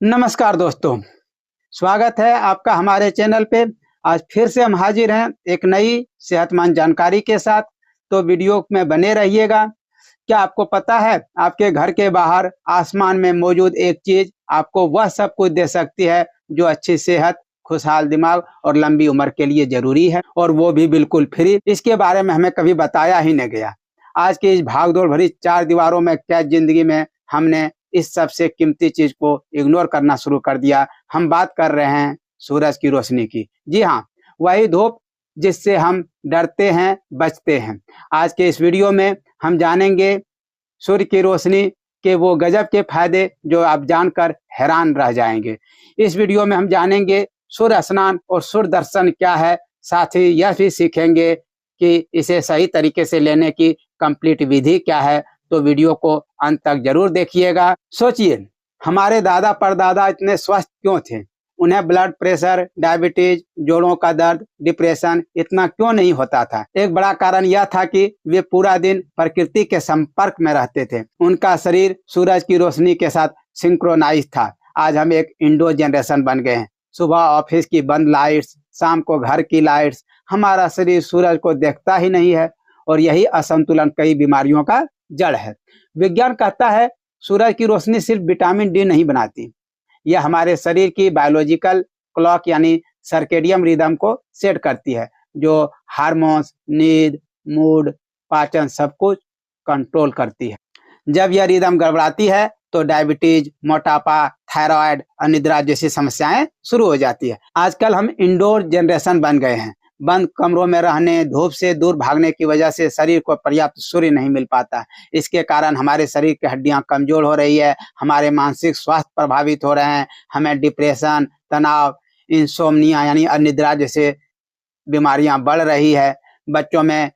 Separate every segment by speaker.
Speaker 1: नमस्कार दोस्तों, स्वागत है आपका हमारे चैनल पे। आज फिर से हम हाजिर हैं एक नई सेहतमंद जानकारी के साथ। तो वीडियो में बने रहिएगा। क्या आपको पता है आपके घर के बाहर आसमान में मौजूद एक चीज आपको वह सब कुछ दे सकती है जो अच्छी सेहत, खुशहाल दिमाग और लंबी उम्र के लिए जरूरी है, और वो भी बिल्कुल फ्री। इसके बारे में हमें कभी बताया ही नहीं गया। आज की इस भागदौड़ भरी चार दीवारों में कैद जिंदगी में हमने इस सबसे कीमती चीज को इग्नोर करना शुरू कर दिया। हम बात कर रहे हैं सूरज की रोशनी की। जी हाँ, वही धूप जिससे हम डरते हैं, बचते हैं। आज के इस वीडियो में हम जानेंगे सूर्य की रोशनी के वो गजब के फायदे जो आप जानकर हैरान रह जाएंगे। इस वीडियो में हम जानेंगे सूर्य स्नान और सूर्य दर्शन क्या है। साथ ही यह भी सीखेंगे कि इसे सही तरीके से लेने की कंप्लीट विधि क्या है। तो वीडियो को अंत तक जरूर देखिएगा। सोचिए, हमारे दादा परदादा इतने स्वस्थ क्यों थे? उन्हें ब्लड प्रेशर, डायबिटीज, जोड़ों का दर्द, डिप्रेशन इतना क्यों नहीं होता था? एक बड़ा कारण यह था कि वे पूरा दिन प्रकृति के संपर्क में रहते थे। उनका शरीर सूरज की रोशनी के साथ सिंक्रोनाइज था। आज हम एक इंडोर जनरेशन बन गए हैं। सुबह ऑफिस की बंद लाइट्स, शाम को घर की लाइट्स, हमारा शरीर सूरज को देखता ही नहीं है, और यही असंतुलन कई बीमारियों का जड़ है। विज्ञान कहता है सूरज की रोशनी सिर्फ विटामिन डी नहीं बनाती, यह हमारे शरीर की बायोलॉजिकल क्लॉक यानी सर्केडियम रिदम को सेट करती है, जो हार्मोन्स, नींद, मूड, पाचन सब कुछ कंट्रोल करती है। जब यह रिदम गड़बड़ाती है तो डायबिटीज, मोटापा, थायराइड, अनिद्रा जैसी समस्याएं शुरू हो जाती है। आजकल हम इंडोर जनरेशन बन गए हैं। बंद कमरों में रहने, धूप से दूर भागने की वजह से शरीर को पर्याप्त सूर्य नहीं मिल पाता। इसके कारण हमारे शरीर की हड्डियां कमजोर हो रही है, हमारे मानसिक स्वास्थ्य प्रभावित हो रहे हैं, हमें डिप्रेशन, तनाव, इंसोम्निया यानी अनिद्रा जैसे बीमारियां बढ़ रही है। बच्चों में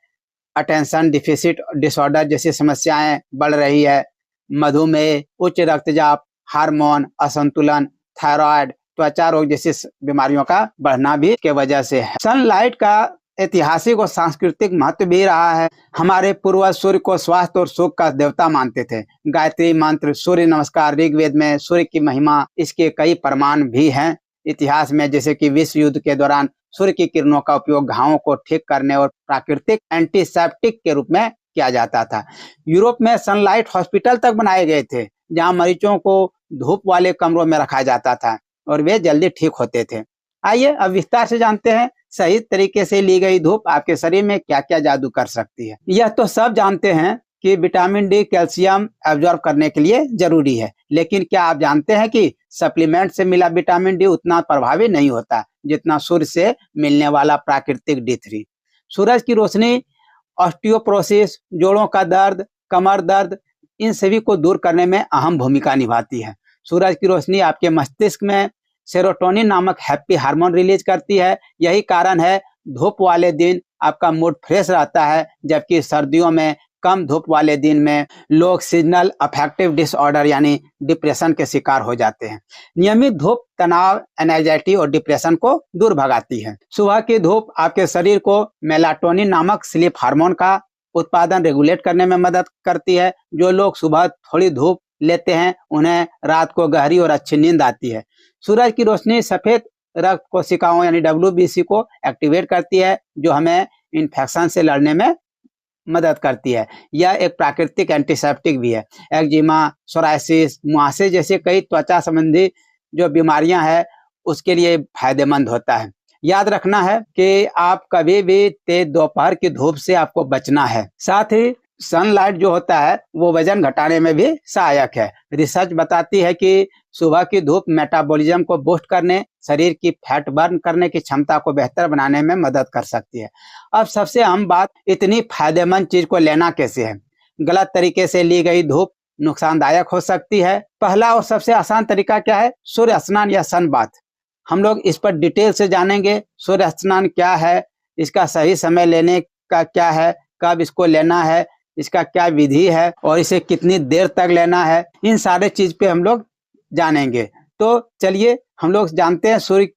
Speaker 1: अटेंशन डिफिसिट डिसऑर्डर जैसी समस्याएं बढ़ रही है। मधुमेह, उच्च रक्तचाप, हार्मोन असंतुलन, थायराइड, त्वचा रोग जैसी बीमारियों का बढ़ना भी के वजह से है। सनलाइट का ऐतिहासिक और सांस्कृतिक महत्व भी रहा है। हमारे पूर्वज सूर्य को स्वास्थ्य और सुख का देवता मानते थे। गायत्री मंत्र, सूर्य नमस्कार, ऋग्वेद में सूर्य की महिमा, इसके कई प्रमाण भी हैं। इतिहास में जैसे कि विश्व युद्ध के दौरान सूर्य की किरणों का उपयोग घावों को ठीक करने और प्राकृतिक एंटीसेप्टिक के रूप में किया जाता था। यूरोप में सनलाइट हॉस्पिटल तक बनाए गए थे, जहां मरीजों को धूप वाले कमरों में रखा जाता था और वे जल्दी ठीक होते थे। आइए अब विस्तार से जानते हैं सही तरीके से ली गई धूप आपके शरीर में क्या क्या जादू कर सकती है। यह तो सब जानते हैं कि विटामिन डी कैल्शियम एब्जॉर्ब करने के लिए जरूरी है, लेकिन क्या आप जानते हैं कि सप्लीमेंट से मिला विटामिन डी उतना प्रभावी नहीं होता जितना सूर्य से मिलने वाला प्राकृतिक D3। सूरज की रोशनी ऑस्टियोपोरोसिस, जोड़ों का दर्द, कमर दर्द, इन सभी को दूर करने में अहम भूमिका निभाती है। सूरज की रोशनी आपके मस्तिष्क में सेरोटोनिन नामक हैप्पी हार्मोन रिलीज करती है। यही कारण है धूप वाले दिन आपका मूड फ्रेश रहता है, जबकि सर्दियों में कम धूप वाले दिन में लोग सीजनल अफेक्टिव डिसऑर्डर यानी डिप्रेशन के शिकार हो जाते हैं। नियमित धूप तनाव, एंजाइटी और डिप्रेशन को दूर भगाती है। सुबह की धूप आपके शरीर को मेलाटोनिन नामक स्लीप हार्मोन का उत्पादन रेगुलेट करने में मदद करती है। जो लोग सुबह थोड़ी धूप लेते हैं उन्हें रात को गहरी और अच्छी नींद आती है। सूरज की रोशनी सफेद रक्त कोशिकाओं यानी WBC को एक्टिवेट करती है, जो हमें इन्फेक्शन से लड़ने में मदद करती है। यह एक प्राकृतिक एंटीसेप्टिक भी है। एक्जिमा, सोरायसिस, मुहासे जैसे कई त्वचा संबंधी जो बीमारियां हैं उसके लिए फायदेमंद होता है। याद रखना है कि आप कभी भी तेज दोपहर की धूप से आपको बचना है। साथ ही सनलाइट जो होता है वो वजन घटाने में भी सहायक है। रिसर्च बताती है कि सुबह की धूप मेटाबॉलिज्म को बूस्ट करने, शरीर की फैट बर्न करने की क्षमता को बेहतर बनाने में मदद कर सकती है। अब सबसे अहम बात, इतनी फायदेमंद चीज को लेना कैसे है? गलत तरीके से ली गई धूप नुकसानदायक हो सकती है। पहला और सबसे आसान तरीका क्या है? सूर्य स्नान या सन बाथ। हम लोग इस पर डिटेल से जानेंगे। सूर्य स्नान क्या है, इसका सही समय लेने का क्या है, कब इसको लेना है, इसका क्या विधि है और इसे कितनी देर तक लेना है, इन सारे चीज पे हम लोग जानेंगे। तो चलिए हम लोग जानते हैं सूर्य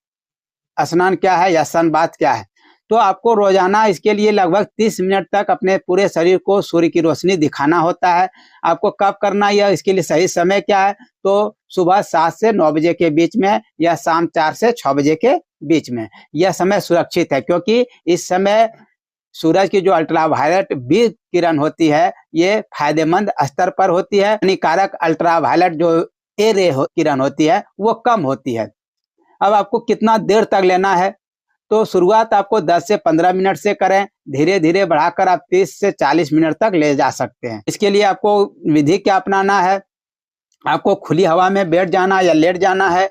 Speaker 1: स्नान क्या है या सन बाथ क्या है। तो आपको रोजाना इसके लिए लगभग 30 मिनट तक अपने पूरे शरीर को सूर्य की रोशनी दिखाना होता है। आपको कब करना है, इसके लिए सही समय क्या है, तो सुबह 7 से 9 बजे के बीच में या शाम 4 से 6 बजे के बीच में। यह समय सुरक्षित है क्योंकि इस समय सूरज की जो अल्ट्रावायलेट बी किरण होती है ये फायदेमंद स्तर पर होती है, हानिकारक अल्ट्रावायलेट जो ए रे किरण होती है वो कम होती है। अब आपको कितना देर तक लेना है, तो शुरुआत आपको 10 से 15 मिनट से करें, धीरे धीरे बढ़ाकर आप 30 से 40 मिनट तक ले जा सकते हैं। इसके लिए आपको विधि क्या अपनाना है, आपको खुली हवा में बैठ जाना या लेट जाना है।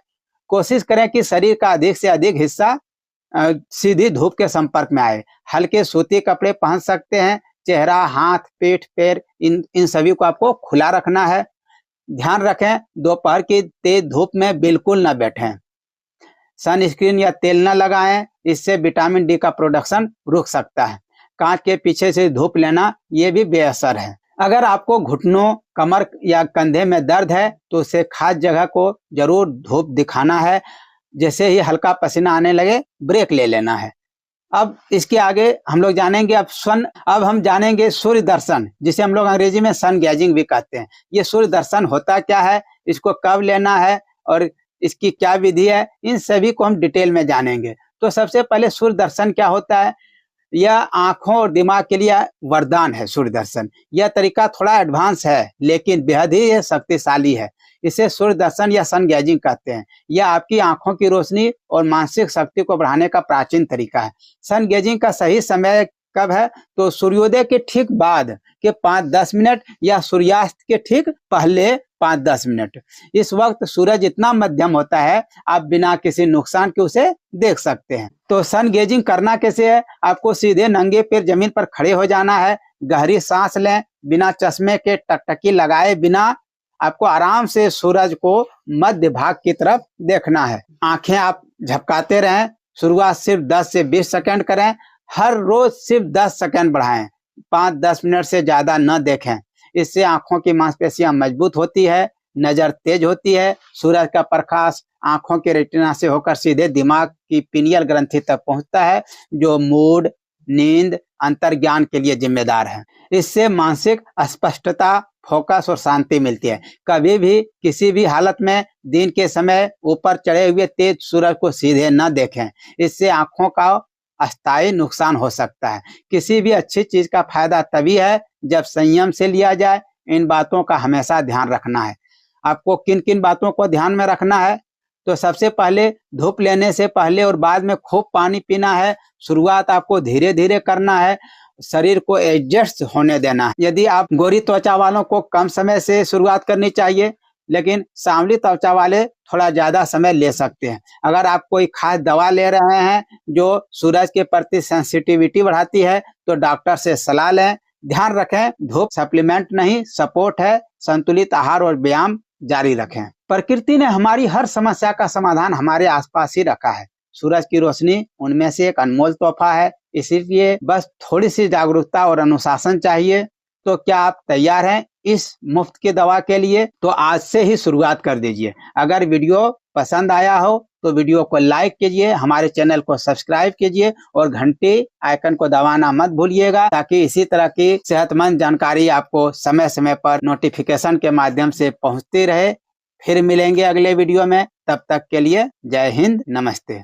Speaker 1: कोशिश करें कि शरीर का अधिक से अधिक हिस्सा सीधी धूप के संपर्क में आए। हल्के सूती कपड़े पहन सकते हैं। चेहरा, हाथ, पीठ, पैर इन सभी को आपको खुला रखना है। ध्यान रखें दोपहर की तेज धूप में बिल्कुल न बैठें। सनस्क्रीन या तेल न लगाएं, इससे विटामिन डी का प्रोडक्शन रुक सकता है। कांच के पीछे से धूप लेना ये भी बेअसर है। अगर आपको घुटनों, कमर या कंधे में दर्द है तो उसे खास जगह को जरूर धूप दिखाना है। जैसे ही हल्का पसीना आने लगे ब्रेक ले लेना है। अब इसके आगे हम लोग जानेंगे अब हम जानेंगे सूर्य दर्शन, जिसे हम लोग अंग्रेजी में सन गैजिंग भी कहते हैं। ये सूर्य दर्शन होता क्या है, इसको कब लेना है और इसकी क्या विधि है, इन सभी को हम डिटेल में जानेंगे। तो सबसे पहले सूर्य दर्शन क्या होता है, यह आंखों और दिमाग के लिए वरदान है। सूर्य दर्शन यह तरीका थोड़ा एडवांस है लेकिन बेहद ही शक्तिशाली है। इसे सूर्य दर्शन या सन गैजिंग कहते हैं। यह आपकी आंखों की रोशनी और मानसिक शक्ति को बढ़ाने का प्राचीन तरीका है। सन गैजिंग का सही समय कब है, तो सूर्योदय के ठीक बाद के 5-10 मिनट या सूर्यास्त के ठीक पहले 5-10 मिनट। इस वक्त सूरज इतना मध्यम होता है आप बिना किसी नुकसान के उसे देख सकते हैं। तो सन गेजिंग करना कैसे है, आपको सीधे नंगे पैर जमीन पर खड़े हो जाना है। गहरी सांस लें, बिना चश्मे के टकटकी लगाए बिना आपको आराम से सूरज को मध्य भाग की तरफ देखना है। आंखें आप झपकाते रहें। शुरुआत सिर्फ 10 से 20 सेकंड करें। हर रोज सिर्फ 10 सेकंड बढ़ाएं। 5-10 मिनट से ज्यादा न देखें। इससे आंखों की मांसपेशियां मजबूत होती है, नजर तेज होती है। सूरज का प्रकाश आंखों के रेटिना से होकर सीधे दिमाग की पिनियल ग्रंथि तक पहुंचता है, जो मूड, नींद, अंतर्ज्ञान के लिए जिम्मेदार है। इससे मानसिक स्पष्टता, फोकस और शांति मिलती है। कभी भी किसी भी हालत में दिन के समय ऊपर चढ़े हुए तेज सूरज को सीधे न देखें। इससे आंखों का अस्थायी नुकसान हो सकता है। किसी भी अच्छी चीज का फायदा तभी है जब संयम से लिया जाए। इन बातों का हमेशा ध्यान रखना है। आपको किन किन बातों को ध्यान में रखना है, तो सबसे पहले धूप लेने से पहले और बाद में खूब पानी पीना है। शुरुआत आपको धीरे धीरे करना है, शरीर को एडजस्ट होने देना है। यदि आप गोरी त्वचा वालों को कम समय से शुरुआत करनी चाहिए, लेकिन सांवली त्वचा वाले थोड़ा ज्यादा समय ले सकते हैं। अगर आप कोई खास दवा ले रहे हैं जो सूरज के प्रति सेंसिटिविटी बढ़ाती है तो डॉक्टर से सलाह लें। ध्यान रखें धूप सप्लीमेंट नहीं, सपोर्ट है। संतुलित आहार और व्यायाम जारी रखें। प्रकृति ने हमारी हर समस्या का समाधान हमारे आसपास ही रखा है। सूरज की रोशनी उनमें से एक अनमोल तोहफा है। इसीलिए बस थोड़ी सी जागरूकता और अनुशासन चाहिए। तो क्या आप तैयार हैं इस मुफ्त की दवा के लिए? तो आज से ही शुरुआत कर दीजिए। अगर वीडियो पसंद आया हो तो वीडियो को लाइक कीजिए, हमारे चैनल को सब्सक्राइब कीजिए और घंटी आइकन को दबाना मत भूलिएगा, ताकि इसी तरह की सेहतमंद जानकारी आपको समय समय पर नोटिफिकेशन के माध्यम से पहुंचती रहे। फिर मिलेंगे अगले वीडियो में, तब तक के लिए जय हिंद, नमस्ते।